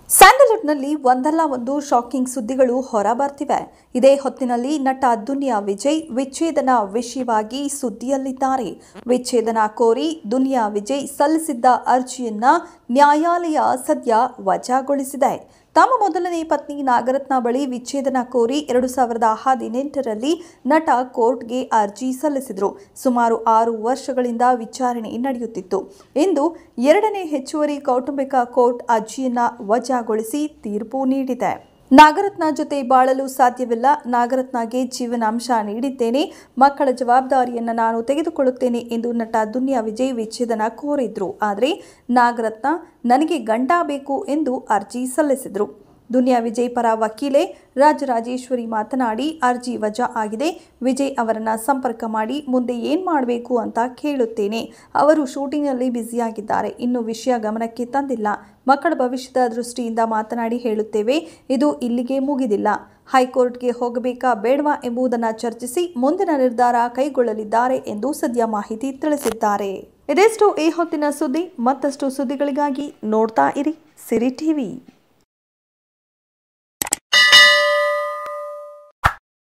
ಸ್ಯಾಂಡಲ್ವುಡ್ನಲ್ಲಿ ಒಂದಲ್ಲ ಒಂದು ಶಾಕಿಂಗ್ ಸುದ್ದಿಗಳು ಹೊರಬರ್ತಿವೆ. ಇದೇ ಹೊತ್ತಿನಲ್ಲಿ ನಟ ದುನಿಯಾ ವಿಜಯ್ ವಿಚ್ಛೇದನ ವಿಷಯವಾಗಿ ಸುದ್ದಿಯಲ್ಲಿದ್ದಾರೆ. ವಿಚ್ಛೇದನ ಕೋರಿ ದುನಿಯಾ ವಿಜಯ್ ಸಲ್ಲಿಸಿದ್ದ ಅರ್ಜಿಯನ್ನ ನ್ಯಾಯಾಲಯ ಸದ್ಯ ವಜಾಗೊಳಿಸಿದೆ. ತಮ್ಮ ಮೊದಲನೇ ಪತ್ನಿ ನಾಗರತ್ನ ಬಳಿ ವಿಚ್ಛೇದನ ಕೋರಿ 2018ರಲ್ಲಿ ನಟ ಕೋರ್ಟ್ಗೆ ಅರ್ಜಿ ಸಲ್ಲಿಸಿದ್ರು. ಸುಮಾರು 6 ವರ್ಷಗಳಿಂದ ವಿಚಾರಣೆ ನಡೆಯುತ್ತಿತ್ತು. ಇಂದು 2ನೇ ಹೆಚ್ಚುವರಿ ಕೌಟುಂಬಿಕ ಕೋರ್ಟ್ ಅರ್ಜಿಯನ್ನ ವಜಾಗೊಳಿಸಿ ತೀರ್ಪು ನೀಡಿದೆ. ನಾಗರತ್ನ ಜೊತೆ ಬಾಳಲು ಸಾಧ್ಯವಿಲ್ಲ. ನಾಗರತ್ನಗೆ ಜೀವನಾಂಶ ನೀಡಿದ್ದೇನೆ. ಮಕ್ಕಳ ಜವಾಬ್ದಾರಿಯನ್ನು ನಾನು ತೆಗೆದುಕೊಳ್ಳುತ್ತೇನೆ ಎಂದು ನಟ ದುನಿಯಾ ವಿಜಯ್ ವಿಚ್ಛೇದನ ಕೋರಿದ್ರು. ಆದರೆ ನಾಗರತ್ನ ನನಗೆ ಗಂಡ ಬೇಕು ಎಂದು ಅರ್ಜಿ ಸಲ್ಲಿಸಿದ್ರು. ದುನಿಯಾ ವಿಜಯ್ ಪರ ವಕೀಲೆ ರಾಜರಾಜೇಶ್ವರಿ ಮಾತನಾಡಿ, ಅರ್ಜಿ ವಜಾ ಆಗಿದೆ. ವಿಜಯ್ ಅವರನ್ನ ಸಂಪರ್ಕ ಮಾಡಿ ಮುಂದೆ ಏನ್ ಮಾಡಬೇಕು ಅಂತ ಕೇಳುತ್ತೇನೆ. ಅವರು ಶೂಟಿಂಗ್ನಲ್ಲಿ ಬ್ಯುಸಿಯಾಗಿದ್ದಾರೆ. ಇನ್ನು ವಿಷಯ ಗಮನಕ್ಕೆ ತಂದಿಲ್ಲ. ಮಕ್ಕಳ ಭವಿಷ್ಯದ ದೃಷ್ಟಿಯಿಂದ ಮಾತನಾಡಿ ಹೇಳುತ್ತೇವೆ. ಇದು ಇಲ್ಲಿಗೆ ಮುಗಿದಿಲ್ಲ. ಹೈಕೋರ್ಟ್ಗೆ ಹೋಗಬೇಕಾ ಬೇಡವಾ ಎಂಬುದನ್ನು ಚರ್ಚಿಸಿ ಮುಂದಿನ ನಿರ್ಧಾರ ಕೈಗೊಳ್ಳಲಿದ್ದಾರೆ ಎಂದು ಸದ್ಯ ಮಾಹಿತಿ ತಿಳಿಸಿದ್ದಾರೆ. ಇದೆಷ್ಟು ಈ ಹೊತ್ತಿನ ಸುದ್ದಿ. ಮತ್ತಷ್ಟು ಸುದ್ದಿಗಳಿಗಾಗಿ ನೋಡ್ತಾ ಇರಿ ಸಿರಿ ಟಿವಿ.